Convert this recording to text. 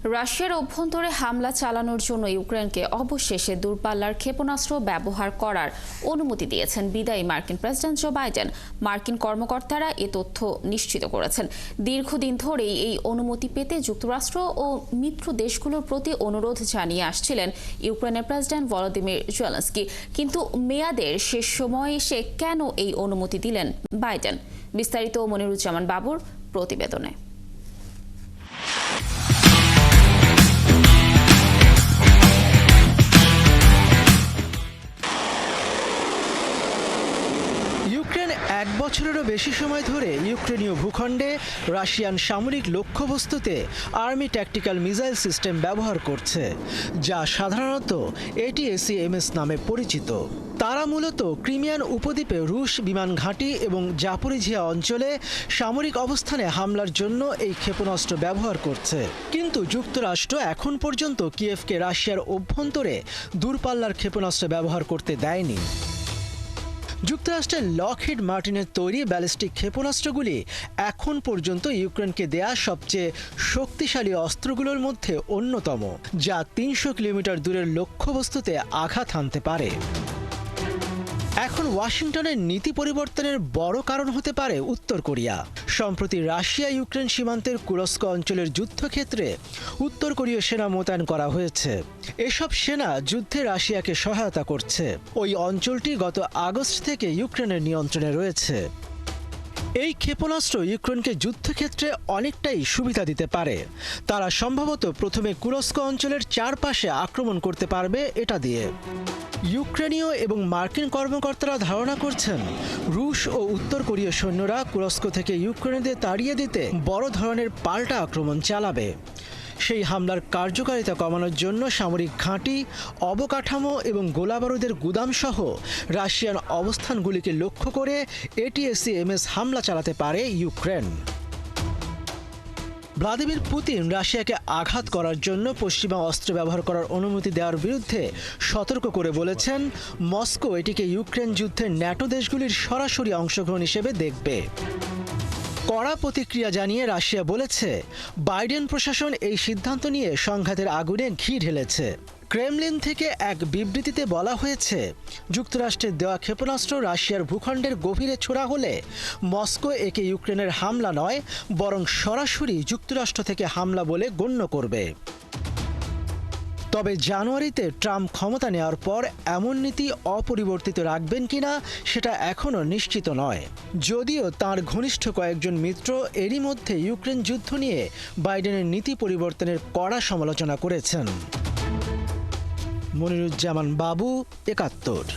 রাশিয়ার অভ্যন্তরে হামলা চালানোর জন্য ইউক্রেনকে অবশেষে দূরপাল্লার ক্ষেপণাস্ত্র ব্যবহার করার অনুমতি দিয়েছেন বিদায়ী মার্কিন প্রেসিডেন্ট জো বাইডেন। মার্কিন কর্মকর্তারা এ তথ্য নিশ্চিত করেছেন। দীর্ঘদিন ধরেই এই অনুমতি পেতে যুক্তরাষ্ট্র ও মিত্র দেশগুলোর প্রতি অনুরোধ জানিয়ে আসছিলেন ইউক্রেনের প্রেসিডেন্ট ভলোদিমির জেলেনস্কি। কিন্তু মেয়াদের শেষ সময়ে এসে কেন এই অনুমতি দিলেন বাইডেন? বিস্তারিত মনিরুজ্জামান বাবুর প্রতিবেদনে। ইউক্রেন 1 বছরেরও বেশি সময় ধরে ইউক্রেনীয় ভূখণ্ডে রাশিয়ান সামরিক লক্ষ্যবস্তুতে আর্মি ট্যাকটিক্যাল মিসাইল সিস্টেম ব্যবহার করছে, যা সাধারণত ATACMS নামে পরিচিত। তারা মূলত ক্রিমিয়ান উপদ্বীপে রুশ বিমান ঘাঁটি এবং জাপোরিঝিয়া অঞ্চলে সামরিক অবস্থানে হামলার জন্য এই ক্ষেপণাস্ত্র ব্যবহার করছে। কিন্তু যুক্তরাষ্ট্র এখন পর্যন্ত কিয়েভকে রাশিয়ার অভ্যন্তরে দূরপাল্লার ক্ষেপণাস্ত্র ব্যবহার করতে দেয়নি। যুক্তরাষ্ট্রের লকহিড মার্টিনের তৈরি ব্যালিস্টিক ক্ষেপণাস্ত্রগুলি এখন পর্যন্ত ইউক্রেনকে দেয়া সবচেয়ে শক্তিশালী অস্ত্রগুলোর মধ্যে অন্যতম, যা 300 কিলোমিটার দূরের লক্ষ্যবস্তুতে আঘাত হানতে পারে। এখন ওয়াশিংটনের নীতি পরিবর্তনের বড় কারণ হতে পারে উত্তর কোরিয়া। সম্প্রতি রাশিয়া ইউক্রেন সীমান্তের কুরস্ক অঞ্চলের যুদ্ধক্ষেত্রে উত্তর কোরীয় সেনা মোতায়েন করা হয়েছে। এসব সেনা যুদ্ধে রাশিয়াকে সহায়তা করছে। ওই অঞ্চলটি গত আগস্ট থেকে ইউক্রেনের নিয়ন্ত্রণে রয়েছে। এই ক্ষেপণাস্ত্র ইউক্রেনকে যুদ্ধক্ষেত্রে অনেকটাই সুবিধা দিতে পারে। তারা সম্ভবত প্রথমে কুরস্ক অঞ্চলের চারপাশে আক্রমণ করতে পারবে এটা দিয়ে। ইউক্রেনীয় এবং মার্কিন কর্মকর্তারা ধারণা করছেন রুশ ও উত্তর কোরীয় সৈন্যরা কুরস্ক থেকে ইউক্রেনদের তাড়িয়ে দিতে বড় ধরনের পাল্টা আক্রমণ চালাবে। সেই হামলার কার্যকারিতা কমানোর জন্য সামরিক ঘাঁটি, অবকাঠামো এবং গোলাবারুদের গুদামসহ রাশিয়ান অবস্থানগুলিকে লক্ষ্য করে ATACMS হামলা চালাতে পারে ইউক্রেন। ভ্লাদিমির পুতিন রাশিয়াকে আঘাত করার জন্য পশ্চিমা অস্ত্র ব্যবহার করার অনুমতি দেওয়ার বিরুদ্ধে সতর্ক করে বলেছেন মস্কো এটিকে ইউক্রেন যুদ্ধে ন্যাটো দেশগুলির সরাসরি অংশগ্রহণ হিসেবে দেখবে। কড়া প্রতিক্রিয়া জানিয়ে রাশিয়া বলেছে, বাইডেন প্রশাসন এই সিদ্ধান্ত নিয়ে সংঘাতের আগুনে ঘি ঢেলেছে। ক্রেমলিন থেকে এক বিবৃতিতে বলা হয়েছে, যুক্তরাষ্ট্রের দেওয়া ক্ষেপণাস্ত্র রাশিয়ার ভূখণ্ডের গভীরে ছোড়া হলে মস্কো একে ইউক্রেনের হামলা নয়, বরং সরাসরি যুক্তরাষ্ট্র থেকে হামলা বলে গণ্য করবে। তবে জানুয়ারিতে ট্রাম্প ক্ষমতা নেওয়ার পর এমন নীতি অপরিবর্তিত রাখবেন কিনা সেটা এখনও নিশ্চিত নয়। যদিও তাঁর ঘনিষ্ঠ কয়েকজন মিত্র এরই মধ্যে ইউক্রেন যুদ্ধ নিয়ে বাইডেনের নীতি পরিবর্তনের কড়া সমালোচনা করেছেন। মনিরুজ্জামান বাবু, ৭১।